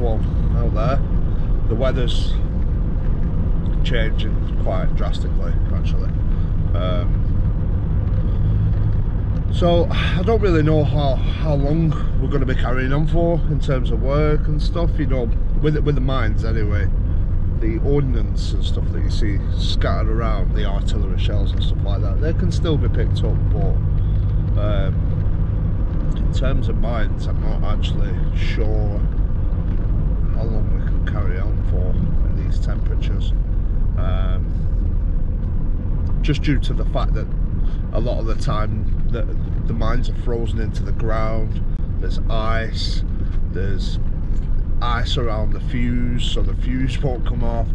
one out there. The weather's changing quite drastically, actually. So I don't really know how long we're going to be carrying on for in terms of work and stuff, you know, with the mines anyway. The ordnance and stuff that you see scattered around, the artillery shells and stuff like that, they can still be picked up, but in terms of mines, I'm not actually sure how long we can carry on for at these temperatures. Just due to the fact that a lot of the time the mines are frozen into the ground, there's ice around the fuse, so the fuse won't come off.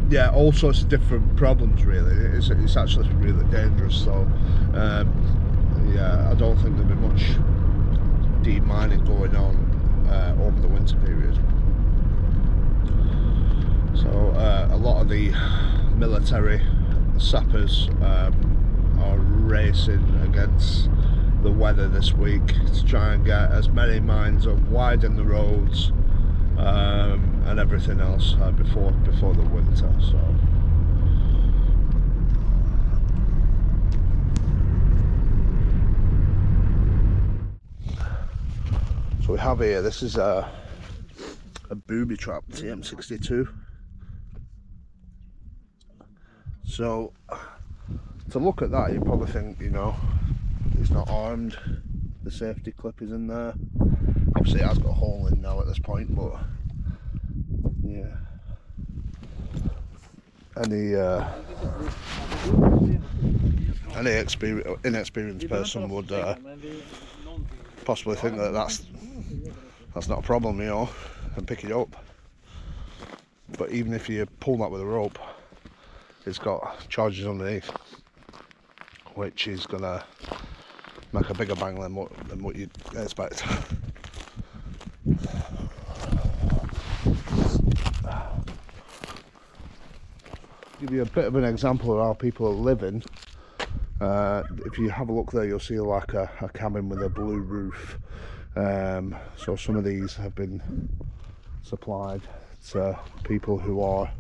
Yeah, all sorts of different problems really. It's actually really dangerous, so yeah, I don't think there'll be much deep mining going on over the winter period. So a lot of the military sappers are racing against the weather this week to try and get as many mines up, widen the roads and everything else before the winter. So we have here, this is a booby trap TM62. So to look at that, you probably think, you know, it's not armed, the safety clip is in there. Obviously it has got a hole in now at this point, but yeah, any inexperienced person would possibly think that that's not a problem, you know, and pick it up. But even if you pull that with a rope, it's got charges underneath, which is gonna make a bigger bang than what you'd expect. Give you a bit of an example of how people are living. If you have a look there, you'll see like a cabin with a blue roof. So some of these have been supplied to people who are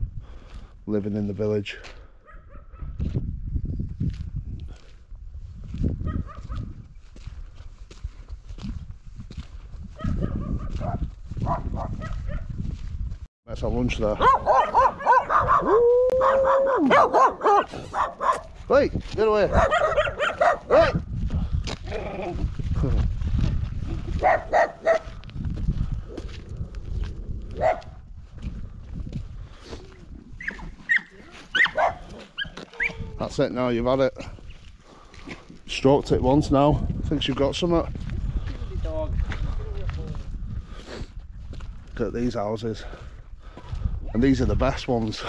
living in the village. That's our lunch there. Wait, get away! Wait! That's it now, you've had it. Stroked it once now. Thinks you've got something. Look at these houses. And these are the best ones.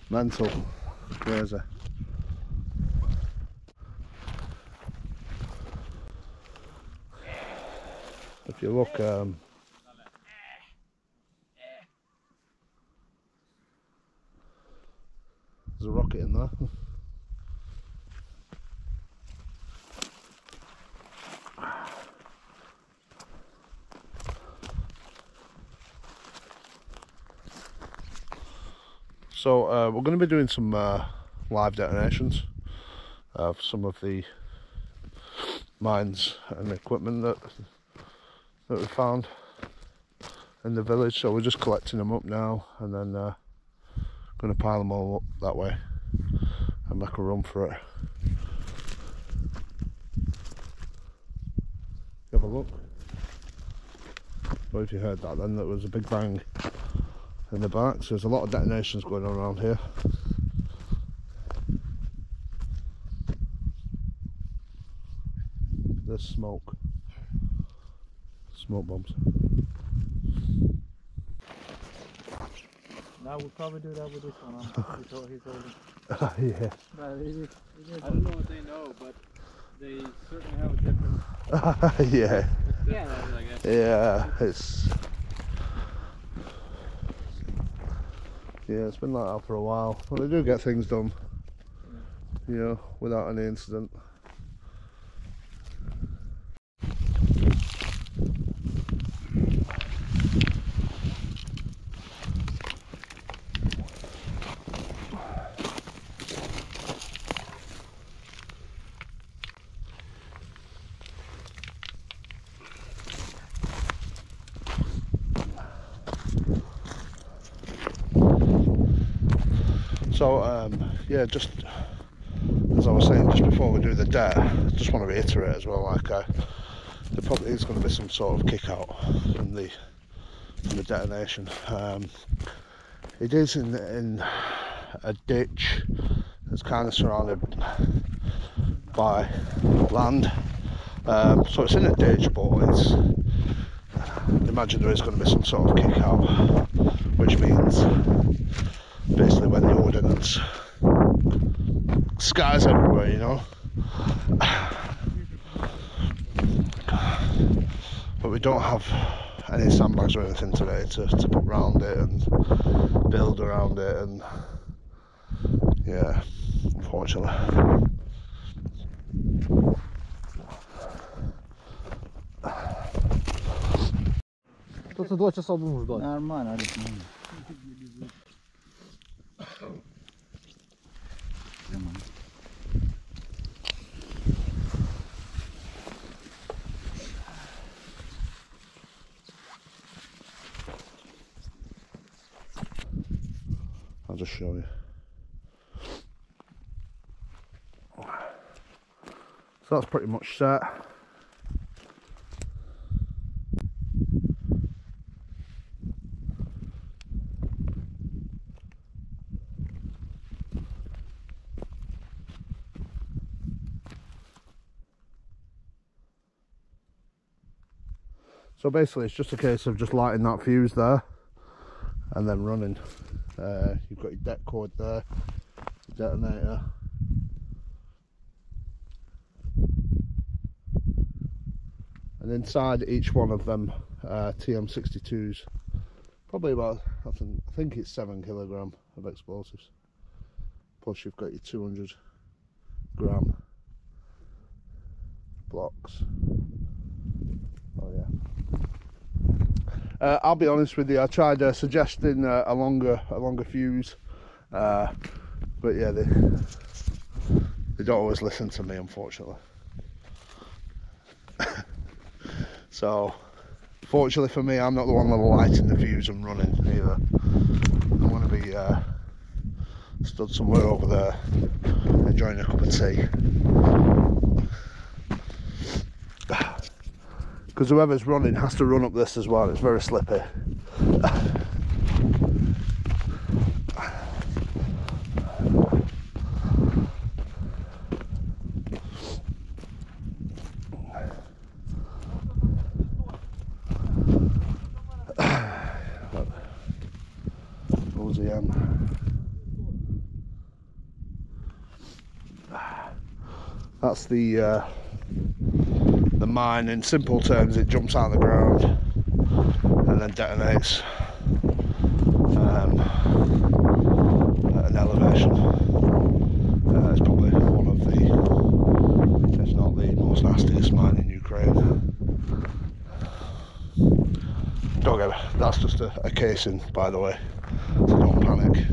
Mental. Crazy. If you look, there's a rocket in there. So we're going to be doing some live detonations of some of the mines and equipment that we found in the village. So we're just collecting them up now, and then going to pile them all up that way and make a run for it. Have a look. Well, if you heard that, then there was a big bang in the back, so there's a lot of detonations going on around here. There's smoke bombs. Now we'll probably do that with this one. He's holding. Yeah. I don't know what they know, but they certainly have a different. Yeah. Yeah, I guess. Yeah, it's been like that for a while. Well, they do get things done, you know, without any incident. So yeah, just as I was saying just before we do the det, I just want to reiterate as well, like there probably is going to be some sort of kick out from the detonation. It is in a ditch that's kind of surrounded by land, so it's in a ditch, but it's, imagine there is going to be some sort of kick out, which means basically when the ordnance skies everywhere, you know. But we don't have any sandbags or anything today to put around it and build around it, and yeah, unfortunately. То це 2 часа будемо ждать. Нормально. I'll just show you. So that's pretty much set. So basically it's just a case of just lighting that fuse there and then running. You've got your det cord there, your detonator. And inside each one of them TM62s, probably about, I think it's 7 kilogram of explosives. Plus you've got your 200 gram blocks. Oh yeah. I'll be honest with you, I tried suggesting a longer fuse, but yeah, they don't always listen to me, unfortunately. So, fortunately for me, I'm not the one lighting the fuse and running either. I'm going to be stood somewhere over there, enjoying a cup of tea. Because whoever's running has to run up this as well, it's very slippy. That's the mine. In simple terms, it jumps out of the ground and then detonates at an elevation. It's probably one of the, if not the most nastiest mine in Ukraine. Don't get it, that's just a casing, by the way, so don't panic.